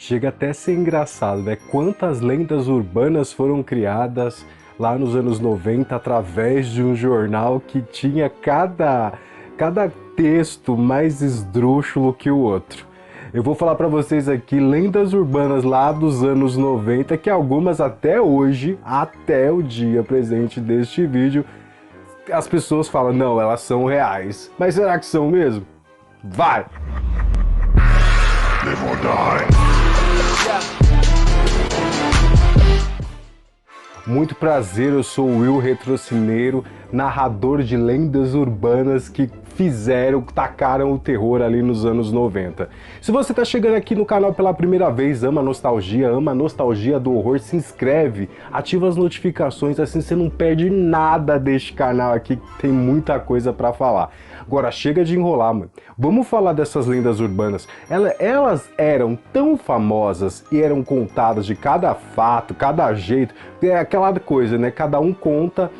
Chega até a ser engraçado, né? Quantas lendas urbanas foram criadas lá nos anos 90 através de um jornal que tinha cada texto mais esdrúxulo que o outro. Eu vou falar para vocês aqui lendas urbanas lá dos anos 90, que algumas até hoje, até o dia presente deste vídeo, as pessoas falam, não, elas são reais. Mas será que são mesmo? Vai! Live or die. Muito prazer, eu sou o Will Retrocineiro, narrador de lendas urbanas que tacaram o terror ali nos anos 90. Se você está chegando aqui no canal pela primeira vez, ama a nostalgia do horror, se inscreve, ativa as notificações, assim você não perde nada deste canal aqui, que tem muita coisa para falar. Agora chega de enrolar, mano. Vamos falar dessas lendas urbanas. Elas eram tão famosas e eram contadas de cada fato, cada jeito, é aquela coisa, né? Cada um conta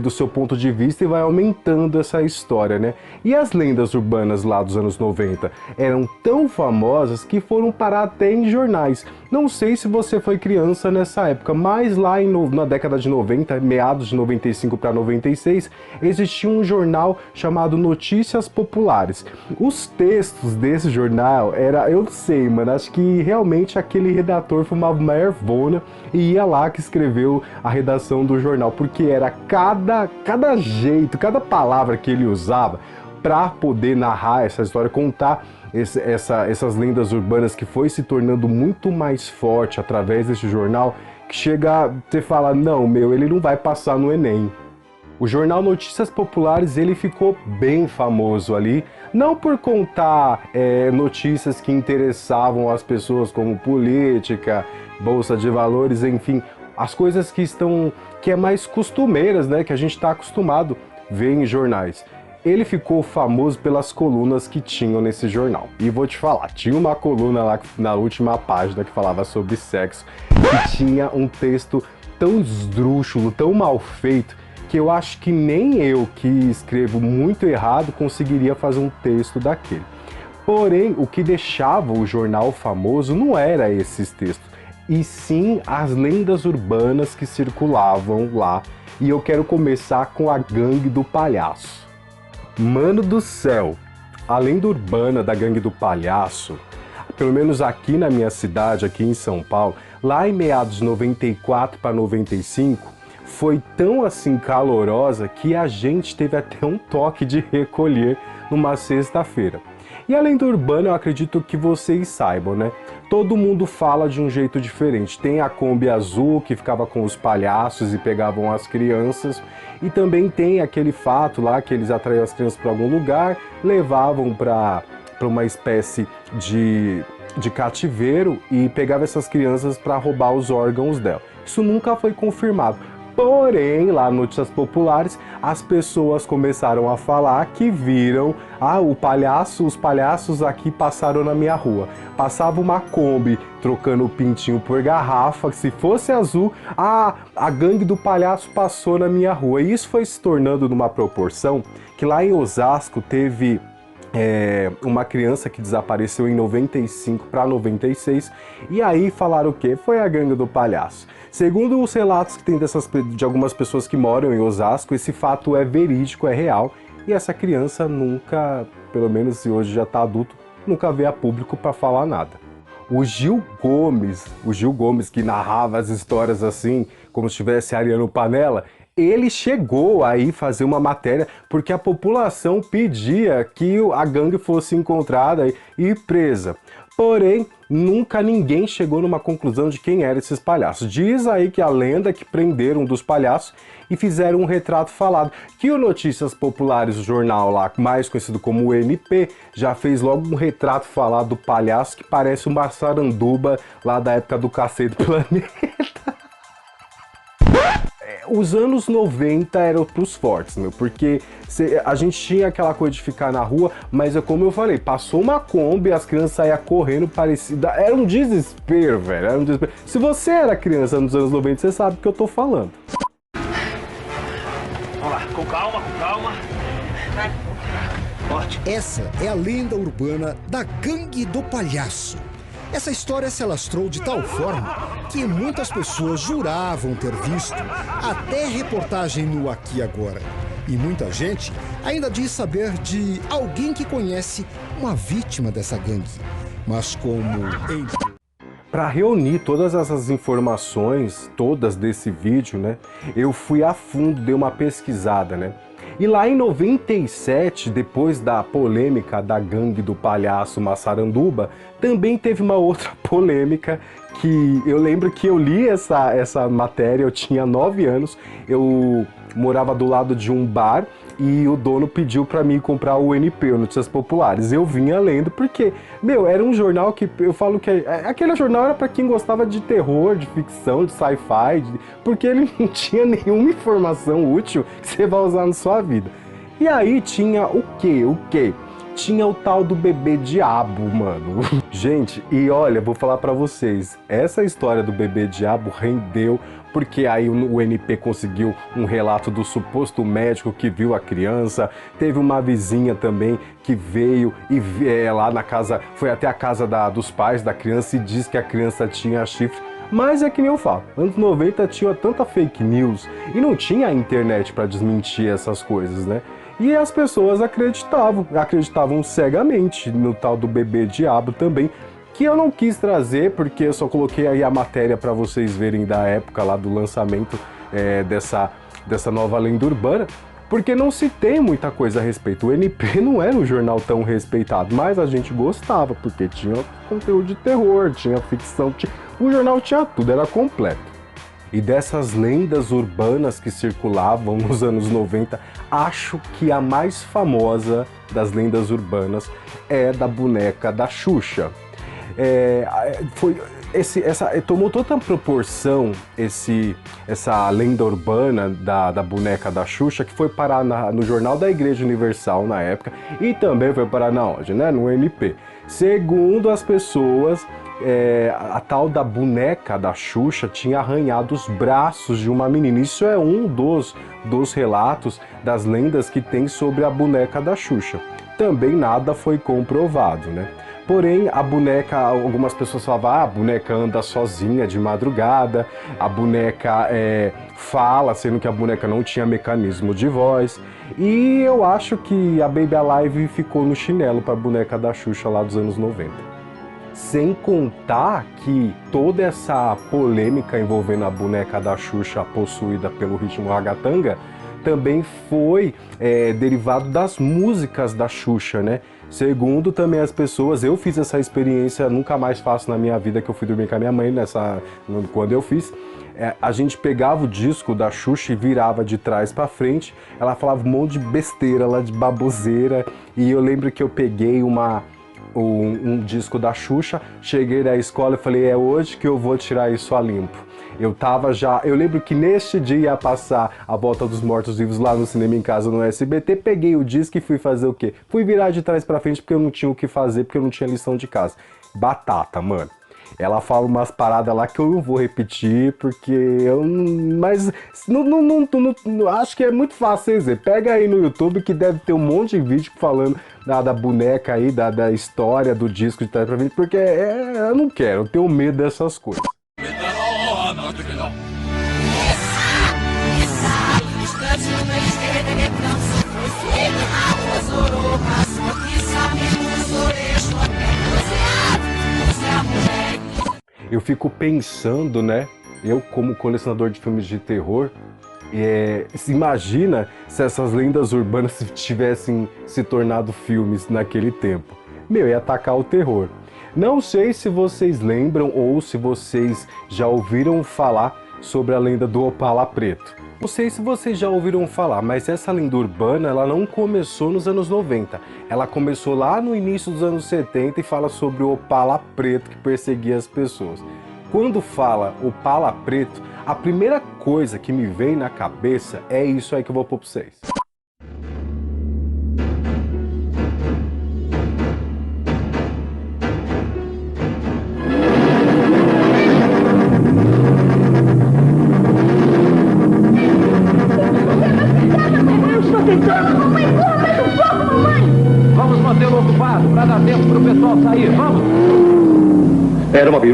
do seu ponto de vista e vai aumentando essa história, né? E as lendas urbanas lá dos anos 90 eram tão famosas que foram parar até em jornais. Não sei se você foi criança nessa época, mas lá na década de 90, meados de 95 para 96, existia um jornal chamado Notícias Populares. Os textos desse jornal eu não sei, mano, acho que realmente aquele redator fumava uma ervona e ia lá que escreveu a redação do jornal, porque era cada jeito, cada palavra que ele usava para poder narrar essa história, contar essas lendas urbanas que foi se tornando muito mais forte através desse jornal, que chega a você falar, não, meu, ele não vai passar no Enem. O jornal Notícias Populares, ele ficou bem famoso ali, não por contar notícias que interessavam as pessoas como política, bolsa de valores, enfim, as coisas que é mais costumeiras, né, que a gente está acostumado a ver em jornais. Ele ficou famoso pelas colunas que tinham nesse jornal. E vou te falar, tinha uma coluna lá na última página que falava sobre sexo, que tinha um texto tão esdrúxulo, tão mal feito, que eu acho que nem eu, que escrevo muito errado, conseguiria fazer um texto daquele. Porém, o que deixava o jornal famoso não era esses textos, e sim as lendas urbanas que circulavam lá. E eu quero começar com a Gangue do Palhaço. Mano do céu, a lenda urbana da Gangue do Palhaço, pelo menos aqui na minha cidade, aqui em São Paulo, lá em meados de 94 para 95, foi tão assim calorosa que a gente teve até um toque de recolher numa sexta-feira. E a lenda urbana, eu acredito que vocês saibam, né? Todo mundo fala de um jeito diferente. Tem a Kombi azul, que ficava com os palhaços e pegavam as crianças. E também tem aquele fato lá que eles atraíam as crianças para algum lugar, levavam para uma espécie de cativeiro e pegavam essas crianças para roubar os órgãos dela. Isso nunca foi confirmado. Porém, lá no Notícias Populares, as pessoas começaram a falar que viram, os palhaços aqui passaram na minha rua. Passava uma Kombi trocando o pintinho por garrafa, se fosse azul, a gangue do palhaço passou na minha rua. E isso foi se tornando numa proporção que lá em Osasco teve uma criança que desapareceu em 95 para 96, e aí falaram o quê? Foi a Gangue do Palhaço. Segundo os relatos que tem de algumas pessoas que moram em Osasco, esse fato é verídico, é real, e essa criança nunca, pelo menos se hoje já está adulto, nunca veio a público para falar nada. O Gil Gomes, que narrava as histórias assim, como se tivesse Ariano Panella, ele chegou aí fazer uma matéria porque a população pedia que a gangue fosse encontrada e presa. Porém, nunca ninguém chegou numa conclusão de quem eram esses palhaços. Diz aí que a lenda é que prenderam um dos palhaços e fizeram um retrato falado. Que o Notícias Populares, o jornal lá, mais conhecido como o MP, já fez logo um retrato falado do palhaço que parece uma saranduba lá da época do Cacete do Planeta. Os anos 90 eram pros fortes, meu, porque a gente tinha aquela coisa de ficar na rua, mas é como eu falei, passou uma Kombi, as crianças saíam correndo, parecida, era um desespero, velho, era um desespero. Se você era criança nos anos 90, você sabe o que eu tô falando. Vamos lá, com calma, com calma. Essa é a lenda urbana da Gangue do Palhaço. Essa história se alastrou de tal forma que muitas pessoas juravam ter visto até reportagem no Aqui Agora. E muita gente ainda diz saber de alguém que conhece uma vítima dessa gangue. Mas como para reunir todas essas informações, todas desse vídeo, né, eu fui a fundo, dei uma pesquisada, né? E lá em 97, depois da polêmica da gangue do palhaço Massaranduba, também teve uma outra polêmica que eu lembro que eu li essa matéria, eu tinha 9 anos, eu morava do lado de um bar e o dono pediu para mim comprar o NP, o Notícias Populares. Eu vinha lendo porque, meu, era um jornal que eu falo que aquele jornal era para quem gostava de terror, de ficção, de sci-fi, porque ele não tinha nenhuma informação útil que você vai usar na sua vida. E aí tinha o quê? Tinha o tal do bebê diabo, mano. Gente, e olha, vou falar pra vocês, essa história do bebê diabo rendeu, porque aí o NP conseguiu um relato do suposto médico que viu a criança, teve uma vizinha também que veio e lá na casa, foi até a casa dos pais da criança e disse que a criança tinha chifre. Mas é que nem eu falo, anos 90 tinha tanta fake news e não tinha internet pra desmentir essas coisas, né? E as pessoas acreditavam cegamente no tal do bebê diabo também, que eu não quis trazer porque eu só coloquei aí a matéria para vocês verem da época lá do lançamento dessa nova lenda urbana, porque não se tem muita coisa a respeito. O NP não era um jornal tão respeitado, mas a gente gostava, porque tinha conteúdo de terror, tinha ficção, o jornal tinha tudo, era completo. E dessas lendas urbanas que circulavam nos anos 90, acho que a mais famosa das lendas urbanas é da boneca da Xuxa. Tomou tanta proporção essa lenda urbana da boneca da Xuxa que foi parar no Jornal da Igreja Universal na época e também foi parar na onde, né? No NP. Segundo as pessoas, a tal da boneca da Xuxa tinha arranhado os braços de uma menina. Isso é um dos relatos das lendas que tem sobre a boneca da Xuxa. Também nada foi comprovado, né? Porém, a boneca, algumas pessoas falavam, a boneca anda sozinha de madrugada, a boneca fala, sendo que a boneca não tinha mecanismo de voz. E eu acho que a Baby Alive ficou no chinelo para a boneca da Xuxa lá dos anos 90. Sem contar que toda essa polêmica envolvendo a boneca da Xuxa possuída pelo ritmo ragatanga também foi derivado das músicas da Xuxa, né? Segundo também as pessoas, eu fiz essa experiência, nunca mais faço na minha vida, que eu fui dormir com a minha mãe quando eu fiz. A gente pegava o disco da Xuxa e virava de trás pra frente, ela falava um monte de besteira lá, de baboseira, e eu lembro que eu peguei um disco da Xuxa, cheguei da escola e falei, é hoje que eu vou tirar isso a limpo. Eu lembro que neste dia ia passar A Volta dos Mortos-Vivos lá no Cinema em Casa, no SBT, peguei o disco e fui fazer o quê? Fui virar de trás pra frente porque eu não tinha o que fazer, porque eu não tinha lição de casa. Batata, mano. Ela fala umas paradas lá que eu não vou repetir, porque eu não... Mas não, acho que é muito fácil vocês verem. Pega aí no YouTube que deve ter um monte de vídeo falando da boneca aí, da história do disco de trás pra frente, porque eu não quero, eu tenho medo dessas coisas. Eu fico pensando, né? Eu, como colecionador de filmes de terror, se imagina se essas lendas urbanas tivessem se tornado filmes naquele tempo. Meu, ia atacar o terror. Não sei se vocês lembram ou se vocês já ouviram falar sobre a lenda do Opala Preto. Não sei se vocês já ouviram falar, mas essa lenda urbana ela não começou nos anos 90. Ela começou lá no início dos anos 70 e fala sobre o Opala Preto que perseguia as pessoas. Quando fala Opala Preto, a primeira coisa que me vem na cabeça é isso aí que eu vou pôr pra vocês. Vamos mantê-lo ocupado para dar tempo para o pessoal sair, vamos!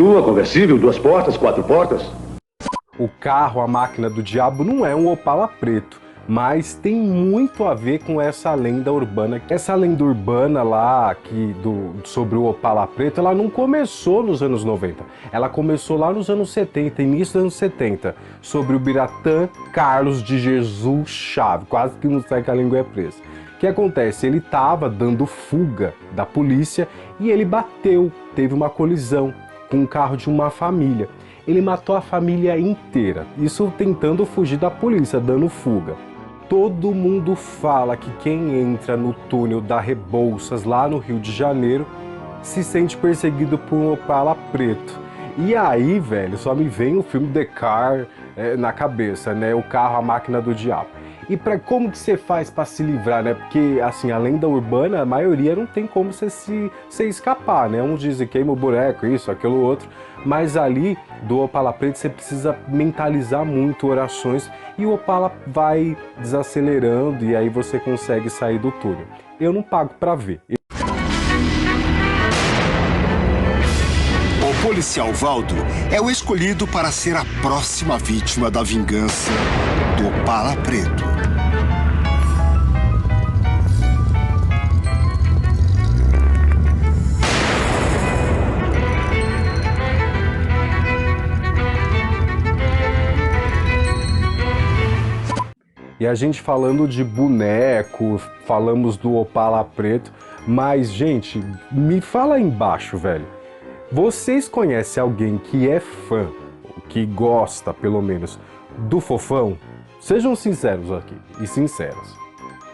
perua, conversível, 2 portas, 4 portas. O carro, a máquina do diabo, não é um Opala preto, mas tem muito a ver com essa lenda urbana. Essa lenda urbana lá sobre o Opala preto, ela não começou nos anos 90. Ela começou lá nos anos 70, início dos anos 70, sobre o Biratã Carlos de Jesus Chave, quase que não sai que a língua é presa. O que acontece? Ele estava dando fuga da polícia e ele bateu, teve uma colisão com um carro de uma família. Ele matou a família inteira, isso tentando fugir da polícia, dando fuga. Todo mundo fala que quem entra no túnel da Rebouças, lá no Rio de Janeiro, se sente perseguido por um Opala preto. E aí, velho, só me vem o filme The Car na cabeça, né? O carro, a máquina do diabo. E como que você faz para se livrar, né? Porque, assim, a lenda urbana, a maioria não tem como você escapar, né? Uns dizem queima o boneco, isso, aquilo, outro. Mas ali, do Opala preto, você precisa mentalizar muito orações e o Opala vai desacelerando e aí você consegue sair do túnel. Eu não pago para ver. O policial Valdo é o escolhido para ser a próxima vítima da vingança do Opala preto. E a gente falando de boneco, falamos do Opala preto, mas, gente, me fala aí embaixo, velho. Vocês conhecem alguém que é fã, que gosta, pelo menos, do Fofão? Sejam sinceros aqui, e sinceros.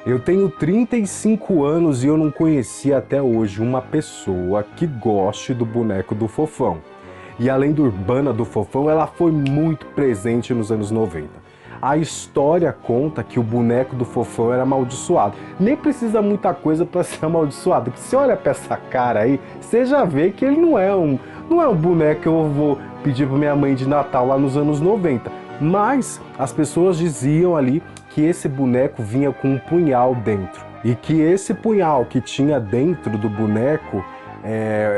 Eu tenho 35 anos e eu não conheci até hoje uma pessoa que goste do boneco do Fofão. E a lenda urbana do Fofão, ela foi muito presente nos anos 90. A história conta que o boneco do Fofão era amaldiçoado. Nem precisa muita coisa para ser amaldiçoado, porque você olha para essa cara aí, você já vê que ele não é um boneco que eu vou pedir para minha mãe de Natal lá nos anos 90. Mas as pessoas diziam ali que esse boneco vinha com um punhal dentro. E que esse punhal que tinha dentro do boneco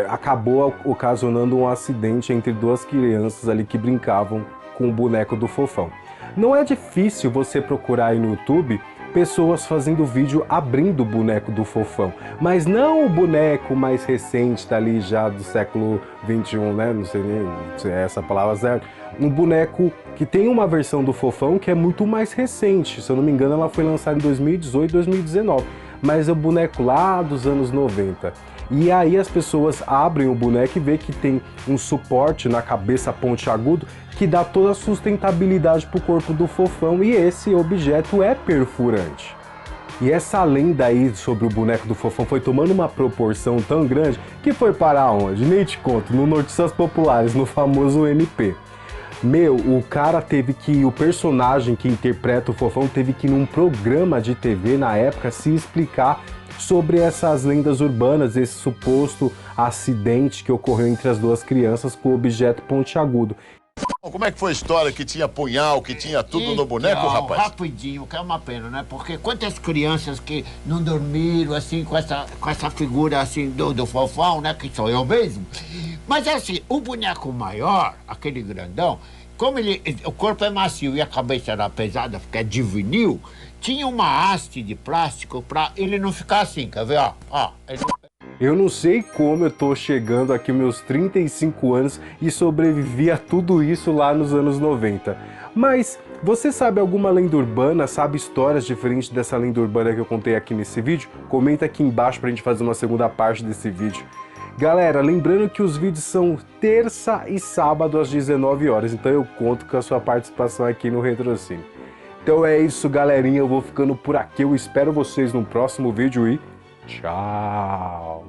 acabou ocasionando um acidente entre 2 crianças ali que brincavam com o boneco do Fofão. Não é difícil você procurar aí no YouTube pessoas fazendo vídeo abrindo o boneco do Fofão, mas não o boneco mais recente, dali já do século 21, né? Não sei nem se é essa palavra certa. Um boneco que tem uma versão do Fofão que é muito mais recente, se eu não me engano ela foi lançada em 2018, 2019, mas é o boneco lá dos anos 90. E aí as pessoas abrem o boneco e vê que tem um suporte na cabeça pontiagudo que dá toda a sustentabilidade para o corpo do Fofão e esse objeto é perfurante. E essa lenda aí sobre o boneco do Fofão foi tomando uma proporção tão grande que foi parar onde? Nem te conto, no Notícias Populares, no famoso MP. Meu, o personagem que interpreta o Fofão teve que ir num programa de TV na época se explicar sobre essas lendas urbanas, esse suposto acidente que ocorreu entre as 2 crianças com o objeto pontiagudo. Como é que foi a história que tinha punhal, que tinha tudo no boneco, rapaz? Rapidinho, que é uma pena, né? Porque quantas crianças que não dormiram, assim, com essa figura, assim, do Fofão, né? Que sou eu mesmo. Mas, assim, o boneco maior, aquele grandão, como o corpo é macio e a cabeça era pesada, porque é de vinil, tinha uma haste de plástico pra ele não ficar assim, quer ver, ó? Eu não sei como eu tô chegando aqui meus 35 anos e sobrevivi a tudo isso lá nos anos 90. Mas você sabe alguma lenda urbana, sabe histórias diferentes dessa lenda urbana que eu contei aqui nesse vídeo? Comenta aqui embaixo pra gente fazer uma segunda parte desse vídeo. Galera, lembrando que os vídeos são terça e sábado às 19 horas, então eu conto com a sua participação aqui no Retrocine. Então é isso, galerinha, eu vou ficando por aqui, eu espero vocês no próximo vídeo e tchau!